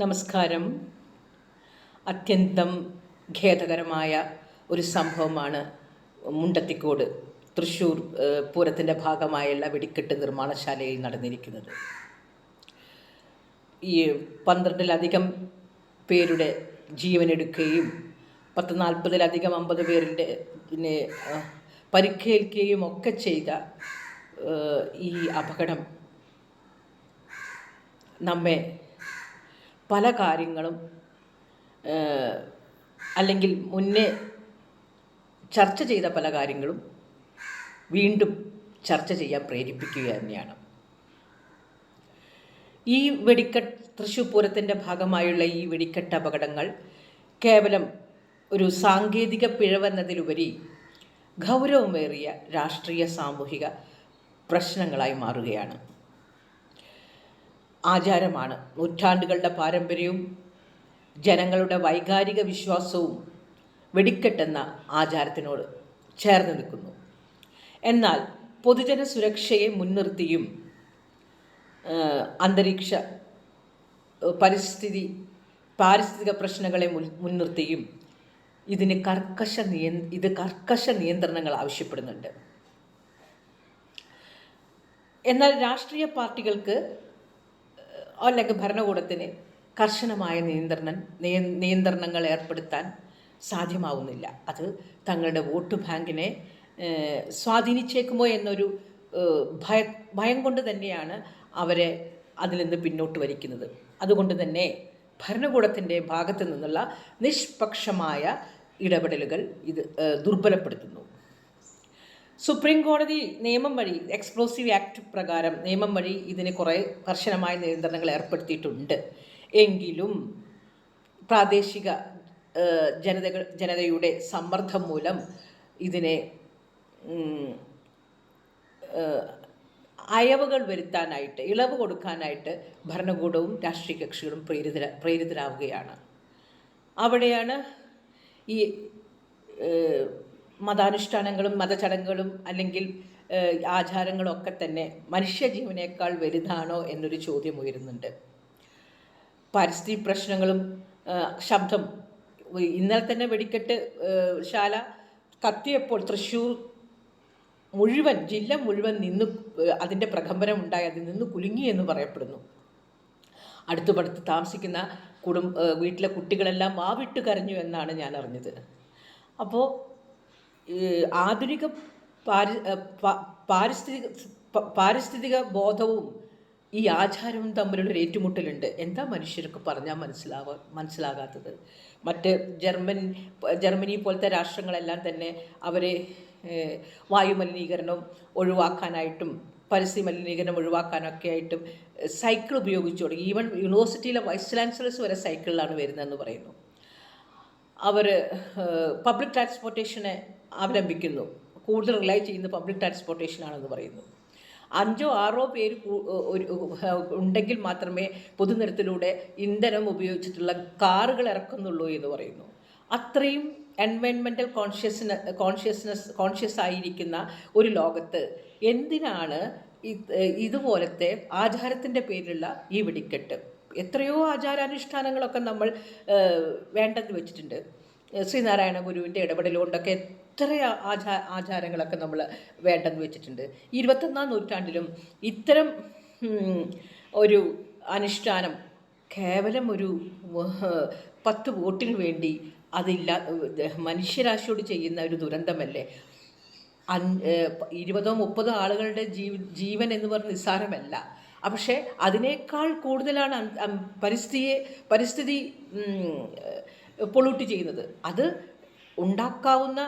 നമസ്കാരം. അത്യന്തം ഖേദകരമായ ഒരു സംഭവമാണ് മുണ്ടത്തിക്കോട് തൃശ്ശൂർ പൂരത്തിൻ്റെ ഭാഗമായുള്ള വെടിക്കെട്ട് നിർമ്മാണശാലയിൽ നടന്നിരിക്കുന്നത്. ഈ 12-ലധികം പേരുടെ ജീവനെടുക്കുകയും 40-ലധികം 50 പേരുടെ പരിക്കേൽക്കുകയും ഒക്കെ ചെയ്ത ഈ അപകടം നമ്മെ പല കാര്യങ്ങളും അല്ലെങ്കിൽ മുന്നേ ചർച്ച ചെയ്ത പല കാര്യങ്ങളും വീണ്ടും ചർച്ച ചെയ്യാൻ പ്രേരിപ്പിക്കുക തന്നെയാണ്. ഈ തൃശ്ശൂർ പൂരത്തിൻ്റെ ഭാഗമായുള്ള ഈ വെടിക്കെട്ട് അപകടങ്ങൾ കേവലം ഒരു സാങ്കേതിക പിഴവെന്നതിലുപരി ഗൗരവമേറിയ രാഷ്ട്രീയ സാമൂഹിക പ്രശ്നങ്ങളായി മാറുകയാണ്. ആചാരമാണ്. നൂറ്റാണ്ടുകളുടെ പാരമ്പര്യവും ജനങ്ങളുടെ വൈകാരിക വിശ്വാസവും വെടിക്കെട്ടെന്ന ആചാരത്തിനോട് ചേർന്ന് നിൽക്കുന്നു. എന്നാൽ പൊതുജന സുരക്ഷയെ മുൻനിർത്തിയും അന്തരീക്ഷ പാരിസ്ഥിതിക പ്രശ്നങ്ങളെ മുൻനിർത്തിയും ഇതിന് കർക്കശ നിയന്ത്രണങ്ങൾ ആവശ്യപ്പെടുന്നുണ്ട്. എന്നാൽ രാഷ്ട്രീയ പാർട്ടികൾക്ക് അല്ലെങ്കിൽ ഭരണകൂടത്തിന് കർശനമായ നിയന്ത്രണങ്ങൾ ഏർപ്പെടുത്താൻ സാധ്യമാവുന്നില്ല. അത് തങ്ങളുടെ വോട്ട് ബാങ്കിനെ സ്വാധീനിച്ചേക്കുമോ എന്നൊരു ഭയം കൊണ്ട് തന്നെയാണ് അവരെ അതിൽ നിന്ന് പിന്നോട്ട് വലിക്കുന്നത്. അതുകൊണ്ട് തന്നെ ഭരണകൂടത്തിൻ്റെ ഭാഗത്തു നിന്നുള്ള നിഷ്പക്ഷമായ ഇടപെടലുകൾ ഇത് ദുർബലപ്പെടുത്തുന്നു. സുപ്രീം കോടതി നിയമം വഴി എക്സ്പ്ലോസീവ് ആക്ട് പ്രകാരം നിയമം വഴി ഇതിന് കുറേ കർശനമായ നിയന്ത്രണങ്ങൾ ഏർപ്പെടുത്തിയിട്ടുണ്ട്. എങ്കിലും പ്രാദേശിക ജനതയുടെ സമ്മർദ്ദം മൂലം ഇതിനെ അയവുകൾ വരുത്താനായിട്ട്, ഇളവ് കൊടുക്കാനായിട്ട് ഭരണകൂടവും രാഷ്ട്രീയ കക്ഷികളും പ്രേരിതരാവുകയാണ്. അവിടെയാണ് ഈ മതാനുഷ്ഠാനങ്ങളും മതചടങ്ങുകളും അല്ലെങ്കിൽ ആചാരങ്ങളും ഒക്കെ തന്നെ മനുഷ്യജീവനേക്കാൾ വലുതാണോ എന്നൊരു ചോദ്യം ഉയരുന്നുണ്ട്. പരിസ്ഥിതി പ്രശ്നങ്ങളും ശബ്ദം, ഇന്നലെ തന്നെ വെടിക്കെട്ട് ശാല കത്തിയപ്പോൾ തൃശ്ശൂർ മുഴുവൻ, ജില്ല മുഴുവൻ അതിൻ്റെ പ്രകമ്പനം ഉണ്ടായി, അതിൽ നിന്ന് കുലുങ്ങി എന്ന് പറയപ്പെടുന്നു. അടുത്തുപടുത്ത് താമസിക്കുന്ന വീട്ടിലെ കുട്ടികളെല്ലാം വാവിട്ട് കരഞ്ഞു എന്നാണ് ഞാൻ അറിഞ്ഞത്. അപ്പോൾ ആധുനിക പാരിസ്ഥിതിക ബോധവും ഈ ആചാരവും തമ്മിലുള്ളൊരു ഏറ്റുമുട്ടലുണ്ട്. എന്താ മനുഷ്യർക്ക് പറഞ്ഞാൽ മനസ്സിലാകാത്തത്? മറ്റ് ജർമ്മനി പോലത്തെ രാഷ്ട്രങ്ങളെല്ലാം തന്നെ അവരെ വായുമലിനീകരണം ഒഴിവാക്കാനായിട്ടും പരിസ്ഥിതി മലിനീകരണം ഒഴിവാക്കാനൊക്കെ ആയിട്ടും സൈക്കിൾ ഉപയോഗിച്ചു തുടങ്ങി. ഈവൻ യൂണിവേഴ്സിറ്റിയിലെ വൈസ് ചാൻസലേഴ്സ് വരെ സൈക്കിളിലാണ് വരുന്നതെന്ന് പറയുന്നു. അവർ പബ്ലിക് ട്രാൻസ്പോർട്ടേഷനെ അവലംബിക്കുന്നു. കൂടുതൽ റിലൈ ചെയ്യുന്ന പബ്ലിക് ട്രാൻസ്പോർട്ടേഷനാണെന്ന് പറയുന്നു. 5-6 പേര് ഉണ്ടെങ്കിൽ മാത്രമേ പൊതുനിരത്തിലൂടെ ഇന്ധനം ഉപയോഗിച്ചിട്ടുള്ള കാറുകൾ ഇറക്കുന്നുള്ളൂ എന്ന് പറയുന്നു. അത്രയും എൻവയൺമെൻറ്റൽ കോൺഷ്യസ് ആയിരിക്കുന്ന ഒരു ലോകത്ത് എന്തിനാണ് ഇതുപോലത്തെ ആചാരത്തിൻ്റെ പേരിലുള്ള ഈ വെടിക്കെട്ട്? എത്രയോ ആചാരാനുഷ്ഠാനങ്ങളൊക്കെ നമ്മൾ വേണ്ടെന്ന് വെച്ചിട്ടുണ്ട്. ശ്രീനാരായണ ഗുരുവിൻ്റെ ഇടപെടലുകൊണ്ടൊക്കെ എത്ര ആചാരങ്ങളൊക്കെ നമ്മൾ വേണ്ടെന്ന് വെച്ചിട്ടുണ്ട്. 21-ാം നൂറ്റാണ്ടിലും ഇത്തരം ഒരു അനുഷ്ഠാനം കേവലം ഒരു 10 വോട്ടിന് വേണ്ടി മനുഷ്യരാശിയോട് ചെയ്യുന്ന ഒരു ദുരന്തമല്ലേ? 20-30 ആളുകളുടെ ജീവൻ എന്ന് പറഞ്ഞ നിസ്സാരമല്ല. പക്ഷേ അതിനേക്കാൾ കൂടുതലാണ് പരിസ്ഥിതി പൊള്യൂട്ട് ചെയ്യുന്നത്. അത് ഉണ്ടാക്കിയേക്കാവുന്ന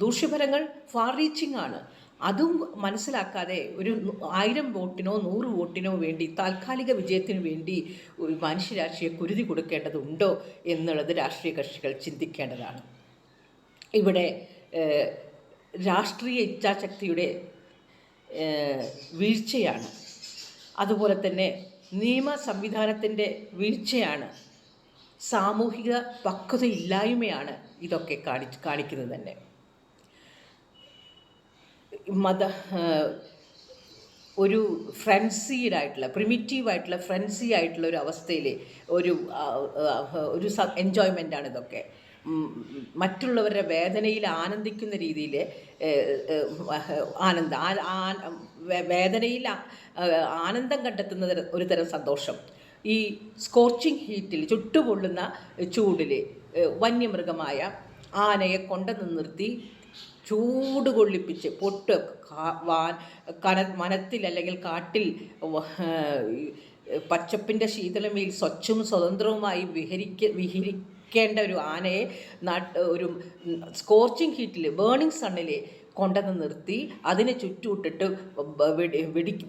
ദൂഷ്യഫലങ്ങൾ ഫാർ റീച്ചിങ് ആണ്. അതും മനസ്സിലാക്കാതെ ഒരു 1000 വോട്ടിനോ 100 വോട്ടിനോ വേണ്ടി, താൽക്കാലിക വിജയത്തിനു വേണ്ടി മനുഷ്യരാശിയെ കുരുതി കൊടുക്കേണ്ടതുണ്ടോ എന്നുള്ളത് രാഷ്ട്രീയ കക്ഷികൾ ചിന്തിക്കേണ്ടതാണ്. ഇവിടെ രാഷ്ട്രീയ ഇച്ഛാശക്തിയുടെ വീഴ്ചയാണ്. അതുപോലെ തന്നെ നിയമ സംവിധാനത്തിൻ്റെ വീഴ്ചയാണ്. സാമൂഹിക പക്വതയില്ലായ്മയാണ് ഇതൊക്കെ കാണിക്കുന്നത് തന്നെ. ഒരു ഫ്രൻസീഡായിട്ടുള്ള പ്രിമിറ്റീവായിട്ടുള്ള ഫ്രൻസി ആയിട്ടുള്ള ഒരു അവസ്ഥയിൽ ഒരു ഒരു എൻജോയ്മെൻ്റാണ് ഇതൊക്കെ. മറ്റുള്ളവരുടെ വേദനയിൽ ആനന്ദിക്കുന്ന രീതിയിൽ ആനന്ദം വേദനയിൽ ആനന്ദം കണ്ടെത്തുന്ന ഒരു തരം സന്തോഷം. ഈ സ്കോച്ചിങ് ഹീറ്റിൽ ചുട്ടുപൊള്ളുന്ന ചൂടിൽ വന്യമൃഗമായ ആനയെ കൊണ്ടുവന്ന് നിർത്തി ചൂട് കൊള്ളിപ്പിച്ച് വനത്തിൽ അല്ലെങ്കിൽ കാട്ടിൽ പച്ചപ്പിൻ്റെ ശീതളമയിൽ സ്വച്ഛവും സ്വതന്ത്രവുമായി വിഹരിക്കേണ്ട ഒരു ആനയെ ഒരു സ്കോച്ചിങ് ഹീറ്റിൽ ബേണിംഗ് സണ്ണിൽ കൊണ്ടുവന്ന് നിർത്തി അതിനെ ചുറ്റുവിട്ടിട്ട്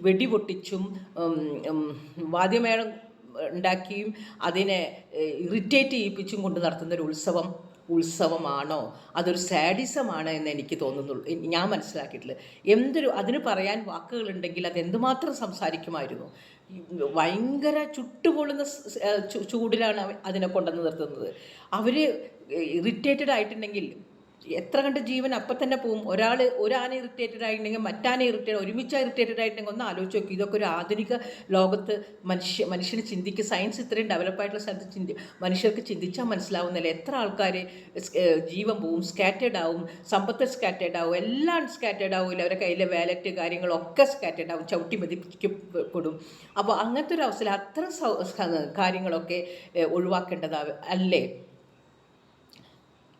വെടിപൊട്ടിച്ചും വാദ്യമേളം ഉണ്ടാക്കിയും അതിനെ ഇറിറ്റേറ്റ് ചെയ്യിപ്പിച്ചും കൊണ്ട് നടത്തുന്നൊരു ഉത്സവമാണോ, അതൊരു സാഡിസമാണ് എന്ന് എനിക്ക് തോന്നുന്നുള്ളൂ. ഞാൻ മനസ്സിലാക്കിയിട്ടുള്ളത് അതിന് പറയാൻ വാക്കുകളുണ്ടെങ്കിൽ അത് എന്തുമാത്രം സംസാരിക്കുമായിരുന്നു. ഭയങ്കര ചുട്ടുപൊള്ളുന്ന ചൂടിലാണ് അതിനെ കൊണ്ടുവന്ന് നിർത്തുന്നത്. അവർ ഇറിറ്റേറ്റഡ് ആയിട്ടുണ്ടെങ്കിൽ എത്ര കണ്ട് ജീവൻ അപ്പം തന്നെ പോവും. ഒരാന ഇറിറ്റേറ്റഡ് ആയിട്ടുണ്ടെങ്കിൽ മറ്റാന ഒരുമിച്ച് ഇറിറ്റേറ്റഡ് ആയിട്ടുണ്ടെങ്കിൽ ഒന്ന് ആലോചിച്ച് നോക്കി. ഇതൊക്കെ ഒരു ആധുനിക ലോകത്ത് മനുഷ്യന് സയൻസ് ഇത്രയും ഡെവലപ്പായിട്ടുള്ള സ്ഥലത്ത് മനുഷ്യർക്ക് ചിന്തിച്ചാൽ മനസ്സിലാവുന്നില്ല. എത്ര ആൾക്കാർ ജീവൻ പോവും, സ്കാറ്റേഡ് ആവും, സമ്പത്ത് സ്കാറ്റേഡ് ആവും, എല്ലാം സ്കാറ്റേഡ് ആവില്ല. അവരുടെ കയ്യിലെ വാലറ്റ് കാര്യങ്ങളൊക്കെ സ്കാറ്റേഡ് ആവും, ചവിട്ടി മതിപ്പിക്കപ്പെടും. അപ്പോൾ അങ്ങനത്തെ ഒരു അവസരം അത്തരം കാര്യങ്ങളൊക്കെ ഒഴിവാക്കേണ്ടതാ അല്ലേ?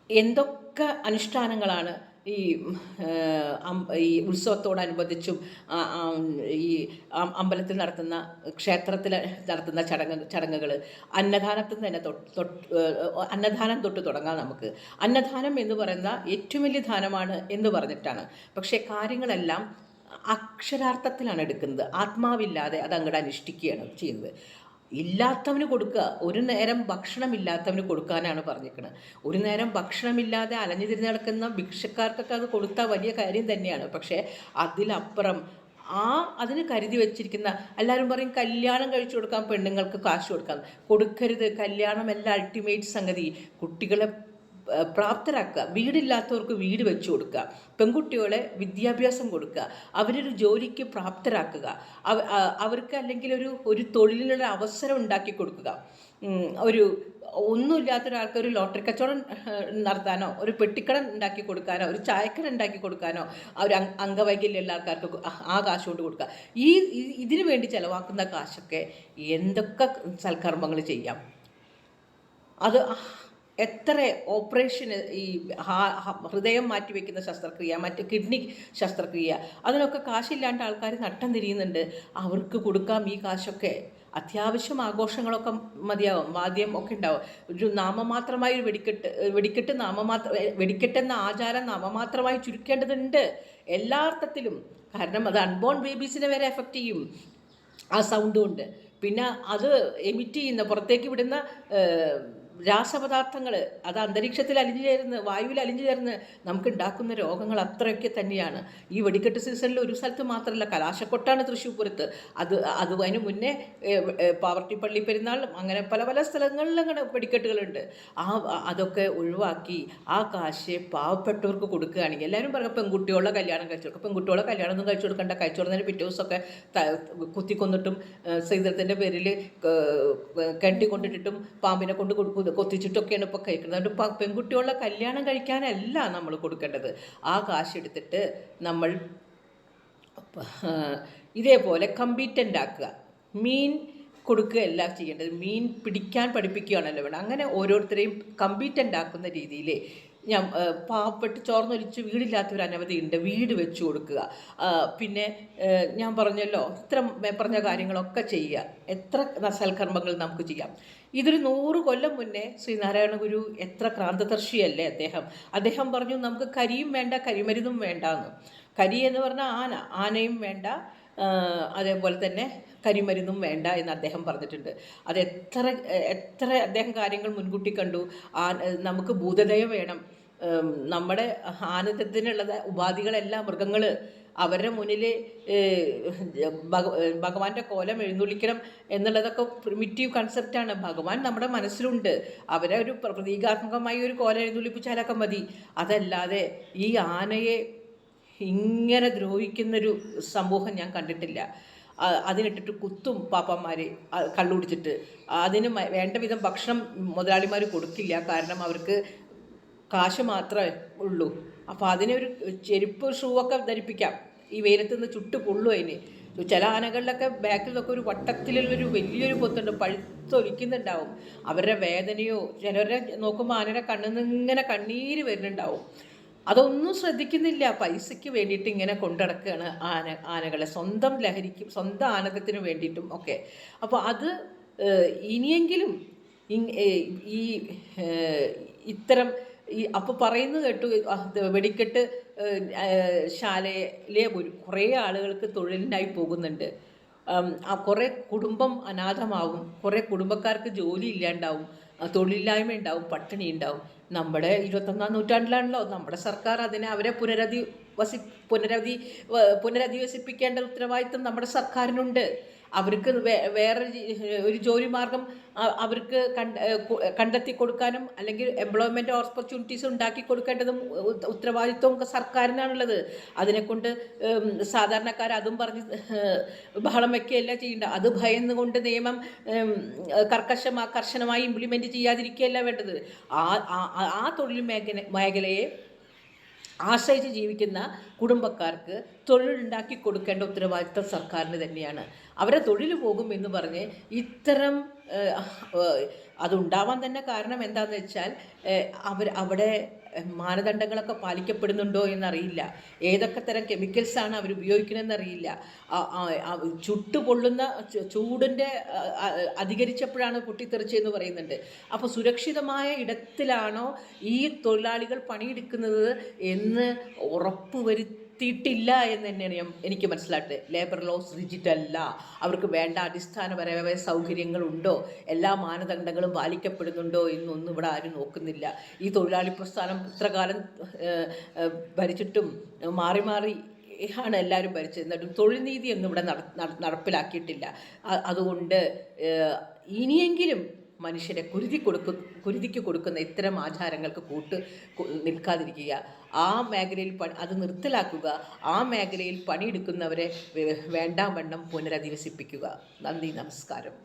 എന്തൊക്കെ അനുഷ്ഠാനങ്ങളാണ് ഈ ഉത്സവത്തോടനുബന്ധിച്ചും ഈ അമ്പലത്തിൽ നടത്തുന്ന ക്ഷേത്രത്തിൽ നടത്തുന്ന ചടങ്ങുകൾ. അന്നദാനത്തിൽ തന്നെ അന്നദാനം തൊട്ട് തുടങ്ങാം നമുക്ക്. അന്നദാനം എന്ന് പറയുന്ന ഏറ്റവും വലിയ ദാനമാണ് എന്ന് പറഞ്ഞിട്ടാണ്. പക്ഷേ കാര്യങ്ങളെല്ലാം അക്ഷരാർത്ഥത്തിലാണ് എടുക്കുന്നത്. ആത്മാവില്ലാതെ അത് അങ്ങോട്ട് അനുഷ്ഠിക്കുകയാണ് ചെയ്യുന്നത്. ഇല്ലാത്തവന് കൊടുക്കുക. ഒരു നേരം ഭക്ഷണമില്ലാത്തവന് കൊടുക്കാനാണ് പറഞ്ഞിരിക്കുന്നത്. ഒരു നേരം ഭക്ഷണമില്ലാതെ അലഞ്ഞു തിരിഞ്ഞ് നടക്കുന്ന ഭിക്ഷക്കാർക്കൊക്കെ അത് കൊടുത്താൽ വലിയ കാര്യം തന്നെയാണ്. പക്ഷേ അതിലപ്പുറം അതിന് കരുതി വെച്ചിരിക്കുന്ന, എല്ലാവരും പറയും കല്യാണം കഴിച്ചു കൊടുക്കാൻ പെണ്ണുങ്ങൾക്ക് കാശ് കൊടുക്കരുത്. കല്യാണം എല്ലാം അൾട്ടിമേറ്റ് സംഗതി. കുട്ടികളെ പ്രാപ്തരാക്കുക, വീടില്ലാത്തവർക്ക് വീട് വെച്ചു കൊടുക്കുക, പെൺകുട്ടികളെ വിദ്യാഭ്യാസം കൊടുക്കുക, അവരൊരു ജോലിക്ക് പ്രാപ്തരാക്കുക, അവർക്ക് അല്ലെങ്കിൽ ഒരു തൊഴിലിനുള്ള അവസരം ഉണ്ടാക്കി കൊടുക്കുക. ഒന്നുമില്ലാത്ത ഒരാൾക്ക് ഒരു ലോട്ടറി കച്ചവടം നടത്താനോ, ഒരു പെട്ടിക്കട ഉണ്ടാക്കി കൊടുക്കാനോ, ഒരു ചായക്കട ഉണ്ടാക്കി കൊടുക്കാനോ, ഒരു അംഗവൈകല്യമുള്ള ആൾക്കാർക്ക് ആ കാശ് കൊണ്ട് കൊടുക്കുക. ഇതിനു വേണ്ടി ചിലവാക്കുന്ന കാശൊക്കെ എന്തൊക്കെ സൽക്കർമ്മങ്ങൾ ചെയ്യാം. അത് എത്ര ഓപ്പറേഷന്, ഈ ഹൃദയം മാറ്റിവെക്കുന്ന ശസ്ത്രക്രിയ, മറ്റ് കിഡ്നി ശസ്ത്രക്രിയ, അതിനൊക്കെ കാശില്ലാണ്ട് ആൾക്കാർ നട്ടം തിരിയുന്നുണ്ട്. അവർക്ക് കൊടുക്കാം ഈ കാശൊക്കെ. അത്യാവശ്യം ആഘോഷങ്ങളൊക്കെ മതിയാവും, വാദ്യം ഒക്കെ ഉണ്ടാവും. ഒരു നാമമാത്രമായ ഒരു വെടിക്കെട്ടെന്ന ആചാരം നാമമാത്രമായി ചുരുക്കേണ്ടതുണ്ട് എല്ലാ അർത്ഥത്തിലും. കാരണം അത് അൺബോൺ ബേബീസിനെ വരെ എഫക്റ്റ് ചെയ്യും ആ സൗണ്ട് കൊണ്ട്. പിന്നെ അത് എമിറ്റ് ചെയ്യുന്ന, പുറത്തേക്ക് വിടുന്ന രാസപദാർത്ഥങ്ങൾ, അത് അന്തരീക്ഷത്തിൽ അലിഞ്ഞു ചേർന്ന്, വായുവിൽ അലിഞ്ഞു ചേർന്ന് നമുക്ക് ഉണ്ടാക്കുന്ന രോഗങ്ങൾ അത്രയൊക്കെ തന്നെയാണ്. ഈ വെടിക്കെട്ട് സീസണിൽ ഒരു സ്ഥലത്ത് മാത്രമല്ല, കലാശക്കൊട്ടാണ് തൃശ്ശൂർ പൂരത്ത്. അതിന് മുന്നേ പാവർട്ടിപ്പള്ളി പെരുന്നാൾ, അങ്ങനെ പല സ്ഥലങ്ങളിലും അങ്ങനെ വെടിക്കെട്ടുകളുണ്ട്. അതൊക്കെ ഒഴിവാക്കി ആ കാശ് പാവപ്പെട്ടവർക്ക് കൊടുക്കുകയാണെങ്കിൽ, എല്ലാവരും പറയുക പെൺകുട്ടികളുടെ കല്യാണം കഴിച്ചു കൊടുക്കുക. പെൺകുട്ടികളെ കല്യാണമൊന്നും കഴിച്ചു കൊടുക്കേണ്ട. കഴിച്ചു കൊടുക്കുന്നതിന് പിറ്റേ ദിവസമൊക്കെ കുത്തിക്കൊന്നിട്ടും ശ്രീധരത്തിൻ്റെ പേരിൽ കെട്ടിക്കൊണ്ടിട്ടിട്ടും പാമ്പിനെ കൊണ്ട് കൊത്തിച്ചിട്ടൊക്കെയാണ് ഇപ്പോൾ കഴിക്കുന്നത്. അതുകൊണ്ട് പെൺകുട്ടികളുടെ കല്യാണം കഴിക്കാനല്ല നമ്മൾ കൊടുക്കേണ്ടത്. ആ കാശെടുത്തിട്ട് നമ്മൾ ഇതേപോലെ കമ്പീറ്റൻ്റ് ആക്കുക. മീൻ കൊടുക്കുകയല്ല ചെയ്യേണ്ടത്, മീൻ പിടിക്കാൻ പഠിപ്പിക്കുകയാണല്ലോ വേണം. അങ്ങനെ ഓരോരുത്തരെയും കമ്പീറ്റൻ്റ് ആക്കുന്ന രീതിയിൽ പാവപ്പെട്ട് ചോർന്നൊലിച്ച് വീടില്ലാത്തവർ അനവധിയുണ്ട്, വീട് വെച്ചു കൊടുക്കുക. പിന്നെ ഞാൻ പറഞ്ഞല്ലോ, ഇത്ര പറഞ്ഞ കാര്യങ്ങളൊക്കെ ചെയ്യുക. എത്ര സൽക്കർമ്മങ്ങൾ നമുക്ക് ചെയ്യാം. ഇതൊരു 100 കൊല്ലം മുന്നേ ശ്രീനാരായണ ഗുരു എത്ര ക്രാന്തദർശിയല്ലേ അദ്ദേഹം പറഞ്ഞു നമുക്ക് കരിയും വേണ്ട, കരിമരുന്നും വേണ്ട എന്ന്. കരി എന്ന് പറഞ്ഞാൽ ആനയും വേണ്ട, അതേപോലെ തന്നെ കരിമരുന്നും വേണ്ട എന്ന് അദ്ദേഹം പറഞ്ഞിട്ടുണ്ട്. അത് എത്ര അദ്ദേഹം കാര്യങ്ങൾ മുൻകൂട്ടി കണ്ടു. നമുക്ക് ഭൂതദയ വേണം. നമ്മുടെ ആനന്ദത്തിനുള്ള ഉപാധികളെല്ലാം മൃഗങ്ങൾ അവരുടെ മുന്നിൽ ഭഗവാന്റെ കോലം എഴുന്നള്ളിക്കണം എന്നുള്ളതൊക്കെ പ്രിമിറ്റീവ് കൺസെപ്റ്റാണ്. ഭഗവാൻ നമ്മുടെ മനസ്സിലുണ്ട്. അവരെ ഒരു പ്രതീകാത്മകമായി ഒരു കോലം എഴുന്നള്ളിപ്പിച്ചാലൊക്കെ മതി. അതല്ലാതെ ഈ ആനയെ ഇങ്ങനെ ദ്രോഹിക്കുന്നൊരു സമൂഹം ഞാൻ കണ്ടിട്ടില്ല. അതിനിട്ടിട്ട് കുത്തും പാപ്പന്മാർ കള്ളുകുടിച്ചിട്ട്. അതിന് വേണ്ട വിധം ഭക്ഷണം മുതലാളിമാർ കൊടുക്കില്ല, കാരണം അവർക്ക് കാശ് മാത്രമേ ഉള്ളൂ. അപ്പോൾ അതിനൊരു ചെരുപ്പ് ഷൂ ഒക്കെ ധരിപ്പിക്കാം, ഈ വെയിലത്ത് നിന്ന് ചുട്ട് പൊള്ളും അതിന്. ചില ആനകളിലൊക്കെ ബാക്കിൽ നിന്നൊക്കെ ഒരു വട്ടത്തിലുള്ളൊരു വലിയൊരു പൊത്തുണ്ട്, പഴുത്തൊലിക്കുന്നുണ്ടാവും. അവരുടെ വേദനയോ, ചിലരെ നോക്കുമ്പോൾ ആനയുടെ കണ്ണിൽ നിന്ന് ഇങ്ങനെ കണ്ണീര് വരുന്നുണ്ടാവും. അതൊന്നും ശ്രദ്ധിക്കുന്നില്ല, പൈസയ്ക്ക് വേണ്ടിയിട്ട് ഇങ്ങനെ കൊണ്ടുനടക്കുകയാണ് ആനകളെ, സ്വന്തം ലഹരിക്കും സ്വന്തം ആനന്ദത്തിനും വേണ്ടിയിട്ടും ഒക്കെ. അപ്പോൾ അത് ഇനിയെങ്കിലും ഈ അപ്പോൾ പറയുന്നത് കേട്ടു, വെടിക്കെട്ട് ശാലയിലെ കുറേ ആളുകൾക്ക് തൊഴിലിനായി പോകുന്നുണ്ട്. കുറേ കുടുംബം അനാഥമാവും, കുറേ കുടുംബക്കാർക്ക് ജോലി ഇല്ലാണ്ടാവും, തൊഴിലില്ലായ്മ ഉണ്ടാവും, പട്ടിണി ഉണ്ടാവും. നമ്മുടെ 21-ാം നൂറ്റാണ്ടിലാണല്ലോ നമ്മുടെ സർക്കാർ അതിനെ അവരെ പുനരധിവസിപ്പിക്കേണ്ട ഉത്തരവാദിത്വം നമ്മുടെ സർക്കാരിനുണ്ട്. അവർക്ക് വേറെ ഒരു ജോലി മാർഗം അവർക്ക് കണ്ടെത്തി കൊടുക്കാനും അല്ലെങ്കിൽ എംപ്ലോയ്മെൻറ്റ് ഓപ്പർച്യൂണിറ്റീസ് ഉണ്ടാക്കി കൊടുക്കേണ്ടതും ഉത്തരവാദിത്വം സർക്കാരിനാണുള്ളത്. അതിനെക്കൊണ്ട് സാധാരണക്കാർ അതും പറഞ്ഞ് ബഹളം വയ്ക്കുകയല്ല ചെയ്യേണ്ട, അത് ഭയന്നുകൊണ്ട് നിയമം കർശനമായി ഇംപ്ലിമെൻറ്റ് ചെയ്യാതിരിക്കുകയല്ല വേണ്ടത്. ആ തൊഴിൽ മേഖലയെ ആശ്രയിച്ച് ജീവിക്കുന്ന കുടുംബക്കാർക്ക് തൊഴിലുണ്ടാക്കി കൊടുക്കേണ്ട ഉത്തരവാദിത്വം സർക്കാരിന് തന്നെയാണ്. അവരെ തൊഴിൽ പോകും എന്ന് പറഞ്ഞ് ഇത്തരം അതുണ്ടാവാൻ തന്നെ കാരണം എന്താണെന്ന് വെച്ചാൽ അവിടെ മാനദണ്ഡങ്ങളൊക്കെ പാലിക്കപ്പെടുന്നുണ്ടോ എന്നറിയില്ല, ഏതൊക്കെ തരം കെമിക്കൽസാണ് അവർ ഉപയോഗിക്കുന്നതെന്നറിയില്ല. ചുട്ടുപൊള്ളുന്ന ചൂടിൻ്റെ അധികരിച്ചപ്പോഴാണ് പൊട്ടിത്തെറിച്ചതെന്ന് പറയുന്നുണ്ട്. അപ്പോൾ സുരക്ഷിതമായ ഇടത്തിലാണോ ഈ തൊഴിലാളികൾ പണിയെടുക്കുന്നത് എന്ന് ഉറപ്പുവരുത്തിയിട്ടില്ല എന്ന് തന്നെയാണ് എനിക്ക് മനസ്സിലായിട്ട്. ലേബർ ലോസ് റിജിഡല്ല, അവർക്ക് വേണ്ട അടിസ്ഥാനപരമായ സൗകര്യങ്ങളുണ്ടോ, എല്ലാ മാനദണ്ഡങ്ങളും പാലിക്കപ്പെടുന്നുണ്ടോ എന്നൊന്നും ഇവിടെ ആരും നോക്കുന്നില്ല. ഈ തൊഴിലാളി പ്രസ്ഥാനം ഇത്ര കാലം ഭരിച്ചിട്ടും മാറി മാറി ആണ് എല്ലാവരും ഭരിച്ചത്, എന്നിട്ടും തൊഴിൽ നീതി ഒന്നും ഇവിടെ നടപ്പിലാക്കിയിട്ടില്ല. അതുകൊണ്ട് ഇനിയെങ്കിലും മനുഷ്യരെ കുരുതിക്ക് കൊടുക്കുന്ന ഇത്തരം ആചാരങ്ങൾക്ക് നിൽക്കാതിരിക്കുക, ആ മേഖലയിൽ അത് നിർത്തലാക്കുക, ആ മേഖലയിൽ പണിയെടുക്കുന്നവരെ വേണ്ടാവണ്ണം പുനരധിവസിപ്പിക്കുക. നന്ദി, നമസ്കാരം.